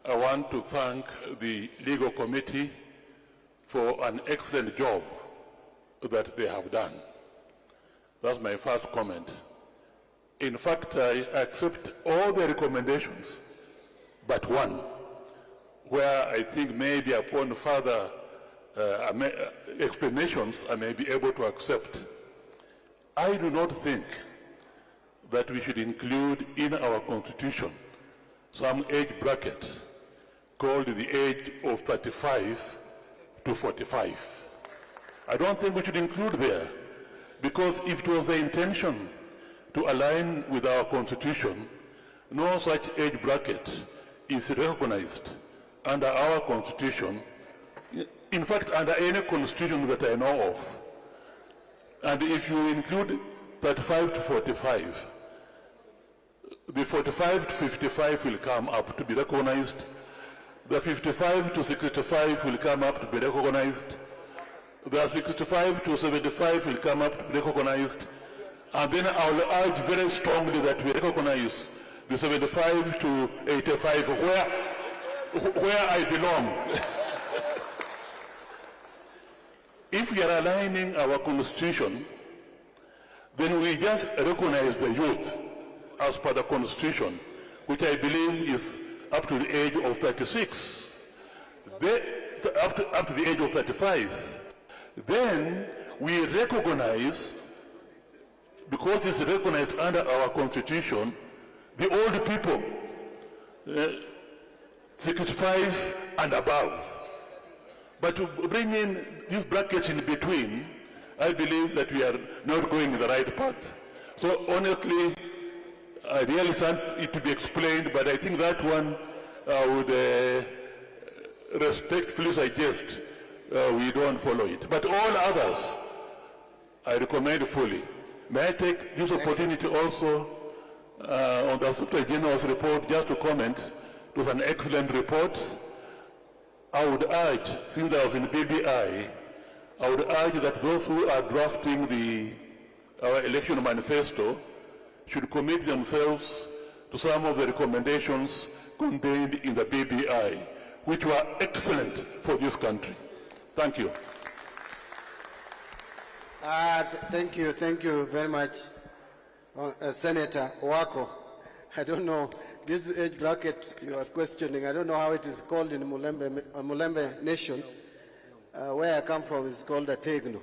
I want to thank the legal committee for an excellent job that they have done. That's my first comment. In fact, I accept all the recommendations but one, where I think maybe upon further explanations I may be able to accept. I do not think that we should include in our constitution some age bracket called the age of 35 to 45. I don't think we should include there, because if it was the intention to align with our constitution, no such age bracket is recognized under our constitution, in fact under any constitution that I know of. And if you include 35 to 45, the 45 to 55 will come up to be recognized, the 55 to 65 will come up to be recognized, the 65 to 75 will come up to be recognized, and then I will urge very strongly that we recognize the 75 to 85 where I belong. If we are aligning our constitution, then we just recognize the youth as per the constitution, which I believe is up to the age of 36, up to the age of 35. Then we recognize, because it's recognized under our constitution, the old people, 65 and above. But to bring in these brackets in between, I believe that we are not going the right path. So honestly, I really want it to be explained, but I think that one I would respectfully suggest we don't follow it. But all others, I recommend fully. May I take this opportunity also on the Secretary General's report just to comment? It was an excellent report. I would urge, since I was in BBI, I would urge that those who are drafting our election manifesto should commit themselves to some of the recommendations contained in the BBI, which were excellent for this country. Thank you. Thank you very much, Senator Wako. I don't know, this age bracket you are questioning, I don't know how it is called in Mulembe Nation. Where I come from is called a tegno.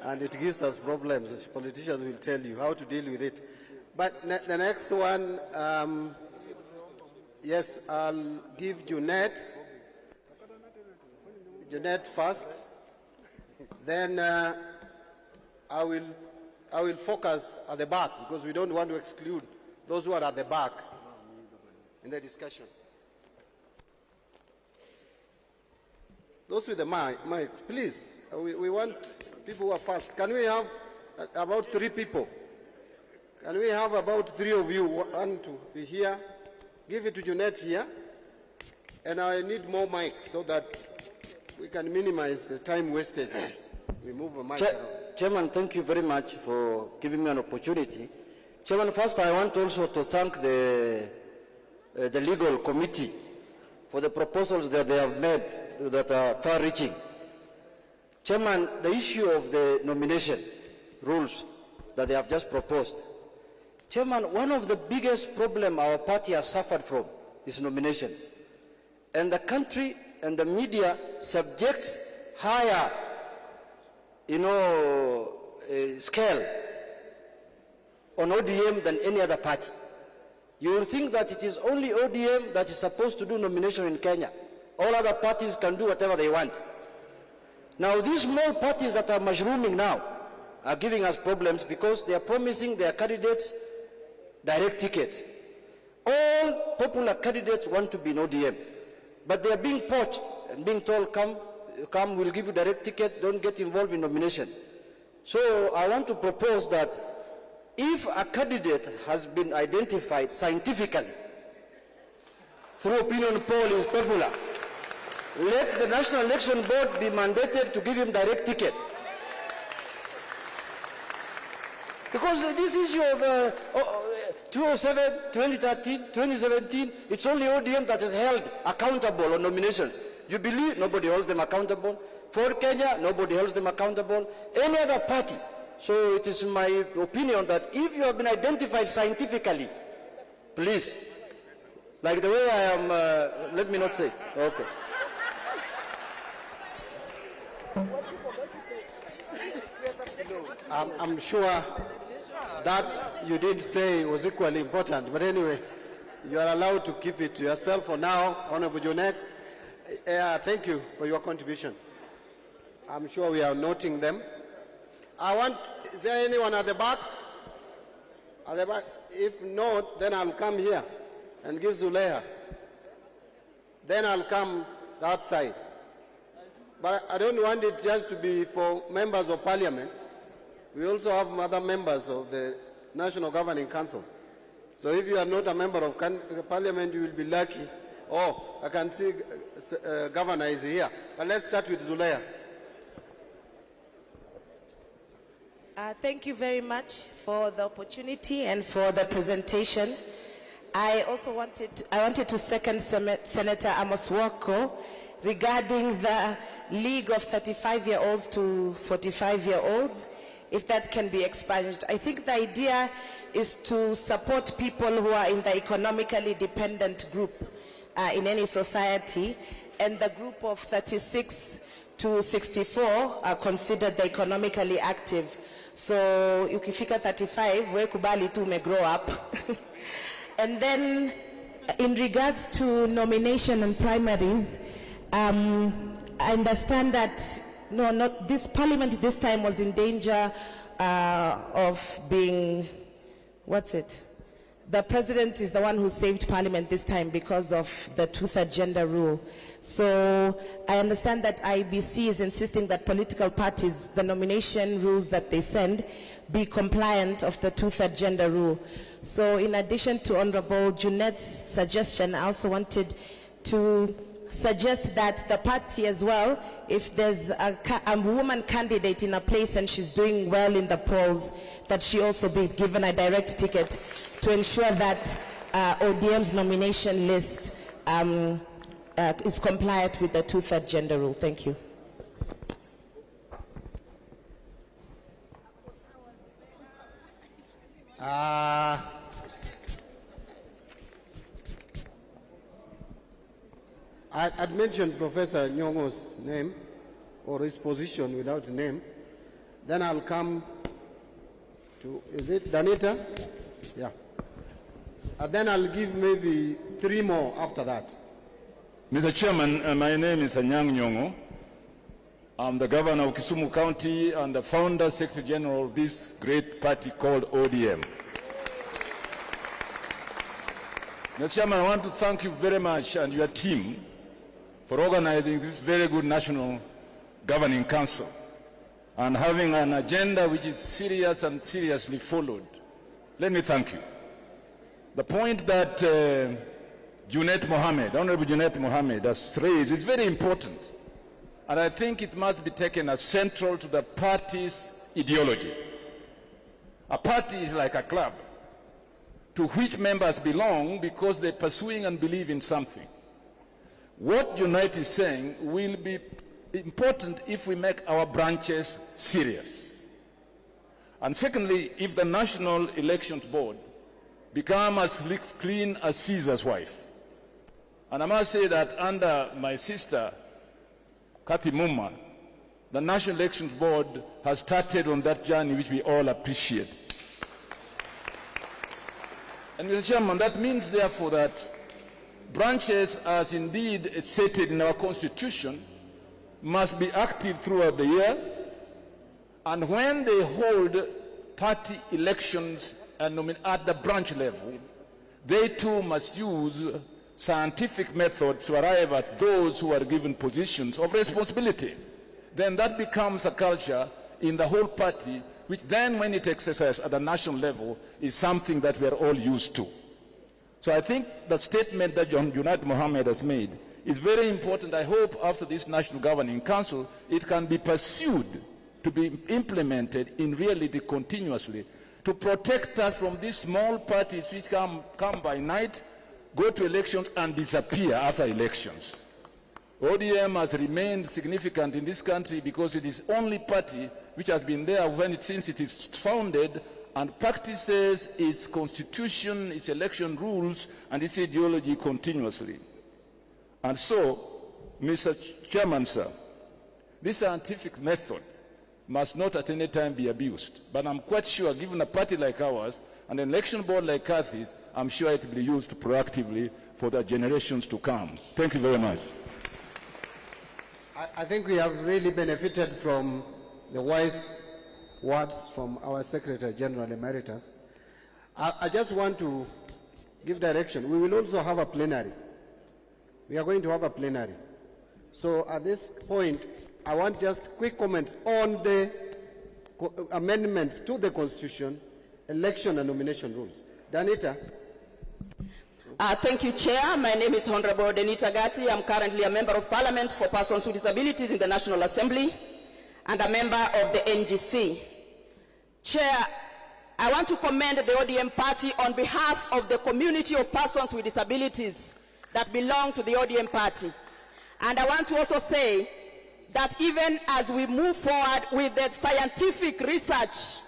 And it gives us problems, as politicians will tell you how to deal with it. But the next one, yes, I'll give Jeanette first. Then I will focus at the back, because we don't want to exclude those who are at the back in the discussion. Those with the mic, please. We want people who are fast. Can we have about 3 people? Can we have about 3 of you? One to be here. Give it to Jeanette here. And I need more mics so that we can minimize the time wasted. We move a mic around. Chairman, thank you very much for giving me an opportunity. Chairman, first I want also to thank the legal committee for the proposals that they have made that are far-reaching. Chairman, the issue of the nomination rules that they have just proposed. Chairman, one of the biggest problems our party has suffered from is nominations. And the country and the media subjects higher, scale on ODM than any other party. You will think that it is only ODM that is supposed to do nomination in Kenya. All other parties can do whatever they want. Now these small parties that are mushrooming now are giving us problems because they are promising their candidates direct tickets. All popular candidates want to be in ODM, but they are being poached and being told, come, we'll give you direct ticket, don't get involved in nomination. So I want to propose that if a candidate has been identified scientifically through opinion poll is popular, let the National Election Board be mandated to give him direct ticket. Because this issue of 2007, 2013, 2017, it's only ODM that is held accountable on nominations. Jubilee, nobody holds them accountable. For Kenya, nobody holds them accountable. Any other party. So it is my opinion that if you have been identified scientifically, please, like the way I am, let me not say. Okay. I'm sure that you did say was equally important, but anyway, you are allowed to keep it to yourself for now. Honorable Jonette, thank you for your contribution. I'm sure we are noting them. Is there anyone at the back? At the back? If not, then I'll come here and give Zuleha. Then I'll come that side. But I don't want it just to be for members of parliament. We also have other members of the National Governing Council. So if you are not a member of parliament, you will be lucky. Oh, I can see Governor is here. But let's start with Zuleha. Thank you very much for the opportunity and for the presentation. I also wanted to second Senator Amos Wako regarding the League of 35-year-olds to 45-year-olds, if that can be expanded. I think the idea is to support people who are in the economically dependent group in any society, and the group of 36 to 64 are considered the economically active. So ukifika 35, we kubali tu me grow up. And then in regards to nomination and primaries, I understand that this parliament this time was in danger of being, the president is the one who saved parliament this time because of the two-third gender rule. So I understand that IBC is insisting that political parties, the nomination rules that they send, be compliant of the two-third gender rule. So in addition to Honorable Junette's suggestion, I also wanted to suggest that the party as well, if there's a woman candidate in a place and she's doing well in the polls, that she also be given a direct ticket to ensure that ODM's nomination list is compliant with the two-third gender rule. Thank you. I'd mentioned Professor Nyong'o's name, or his position without a name. Then I'll come to, is it Danita? Yeah. And then I'll give maybe 3 more after that. Mr. Chairman, my name is Anyang Nyong'o. I'm the governor of Kisumu County and the founder, Secretary General of this great party called ODM. Mr. Chairman, I want to thank you very much and your team for organizing this very good National Governing Council and having an agenda which is serious and seriously followed. Let me thank you. The point that Honorable Junette Mohammed has raised is very important, and I think it must be taken as central to the party's ideology. A party is like a club to which members belong because they're pursuing and believe in something. What Junette is saying will be important if we make our branches serious. And secondly, if the National Elections Board become as clean as Caesar's wife. And I must say that under my sister, Kathy Muma, the National Elections Board has started on that journey which we all appreciate. And Mr. Chairman, that means therefore that branches, as indeed stated in our Constitution, must be active throughout the year, and when they hold party elections at the branch level, they too must use scientific methods to arrive at those who are given positions of responsibility. Then that becomes a culture in the whole party, which then when it exercises at the national level is something that we are all used to. So I think the statement that Junette Mohammed has made is very important. I hope after this National Governing Council, it can be pursued to be implemented in reality continuously to protect us from these small parties which come by night, go to elections and disappear after elections. ODM has remained significant in this country because it is the only party which has been there since it is founded and practices its constitution, its election rules, and its ideology continuously. And so, Mr. Chairman, sir, this scientific method must not at any time be abused. But I'm quite sure, given a party like ours and an election board like Kathy's, I'm sure it will be used proactively for the generations to come. Thank you very much. I think we have really benefited from the wise words from our Secretary General Emeritus. I just want to give direction. We will also have a plenary. We are going to have a plenary. So at this point, I want just quick comments on the amendments to the Constitution, election and nomination rules. Danita. Thank you, Chair. My name is Honorable Denita Gatti. I'm currently a Member of Parliament for Persons with Disabilities in the National Assembly and a member of the NGC. Chair, I want to commend the ODM party on behalf of the community of persons with disabilities that belong to the ODM party. And I want to also say that even as we move forward with the scientific research,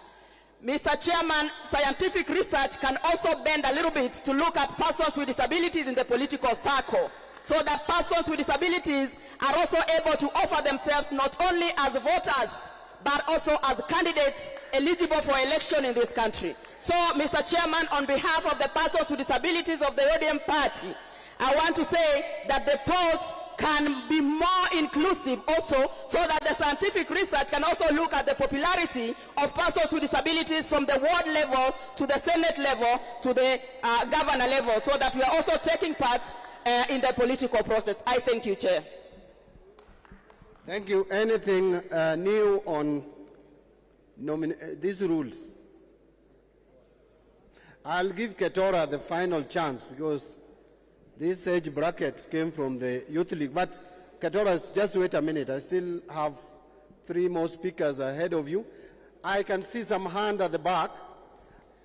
Mr. Chairman, scientific research can also bend a little bit to look at persons with disabilities in the political circle, so that persons with disabilities are also able to offer themselves not only as voters, but also as candidates eligible for election in this country. So, Mr. Chairman, on behalf of the persons with disabilities of the ODM party, I want to say that the polls can be more inclusive also, so that the scientific research can also look at the popularity of persons with disabilities from the ward level to the Senate level to the governor level, so that we are also taking part in the political process. I thank you, Chair. Thank you. Anything new on these rules? I'll give Ketora the final chance because these age brackets came from the Youth League. But Ketora, just wait a minute. I still have 3 more speakers ahead of you. I can see some hand at the back.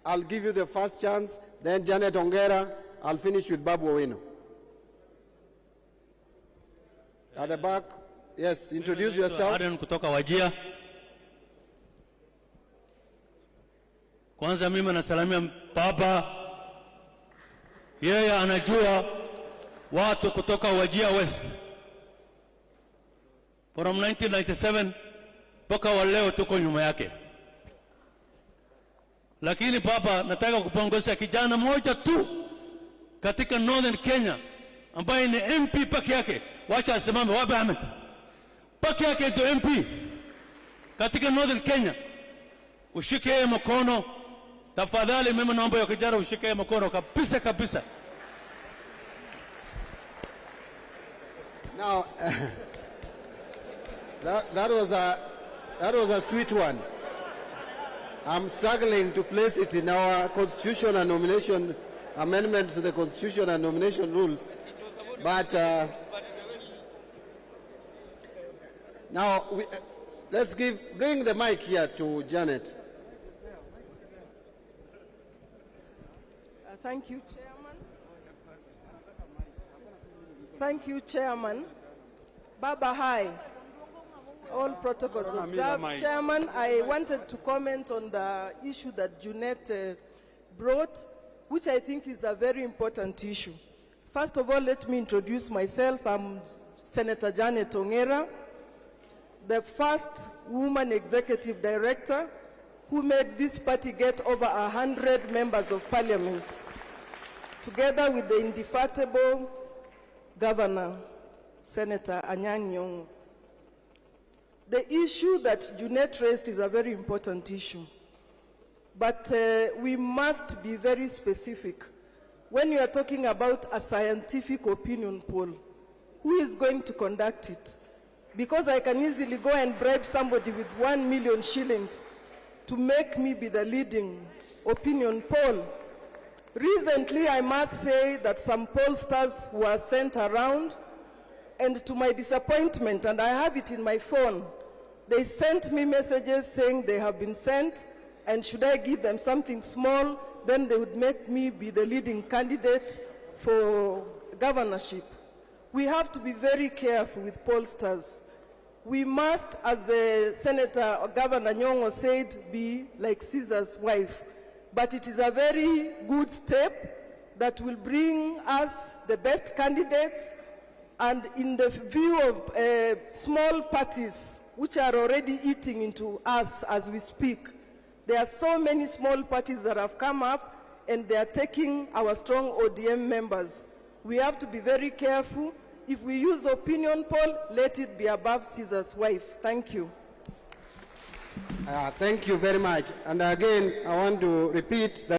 I'll give you the first chance. Then Janet Ongera. I'll finish with Babu Owino. At the back. Yes, introduce yourself. Aden kutoka Wajia. Kwanza mimi nasalamia Baba. Yeye anajua watu kutoka Wajia West. From 1997 mpaka wa leo tuko nyuma yake. Lakini Baba, nataka kupongeza kijana mmoja tu katika Northern Kenya ambaye ni MP peke yake. Wacha asimame Wabe Ahmed. Peke yake ndio MP katika Northern Kenya. Ushike mkono tafadhali, mimi naomba ya kijana ushike mkono kabisa kabisa. Now that was a sweet one. I'm struggling to place it in our constitution and nomination amendments to the constitution and nomination rules, but now let's bring the mic here to Janet. Thank you, Chairman. Thank you, Chairman. Baba, hi. All protocols observed. Chairman, I wanted to comment on the issue that Junet brought, which I think is a very important issue. First of all, let me introduce myself. I'm Senator Janet Ongera, the first woman executive director who made this party get over 100 members of parliament, together with the indefatigable governor, Senator Anyang' Nyong'o. The issue that Junet raised is a very important issue, but we must be very specific. When you are talking about a scientific opinion poll, who is going to conduct it? Because I can easily go and bribe somebody with 1 million shillings to make me be the leading opinion poll. Recently, I must say that some pollsters were sent around, and to my disappointment, and I have it in my phone, they sent me messages saying they have been sent And should I give them something small, then they would make me be the leading candidate for governorship. We have to be very careful with pollsters. We must, as the Senator or Governor Nyong'o said, be like Caesar's wife. But it is a very good step that will bring us the best candidates, and in the view of small parties which are already eating into us as we speak. There are so many small parties that have come up and they are taking our strong ODM members. We have to be very careful. If we use opinion poll, let it be above Caesar's wife. Thank you. Thank you very much. And again, I want to repeat that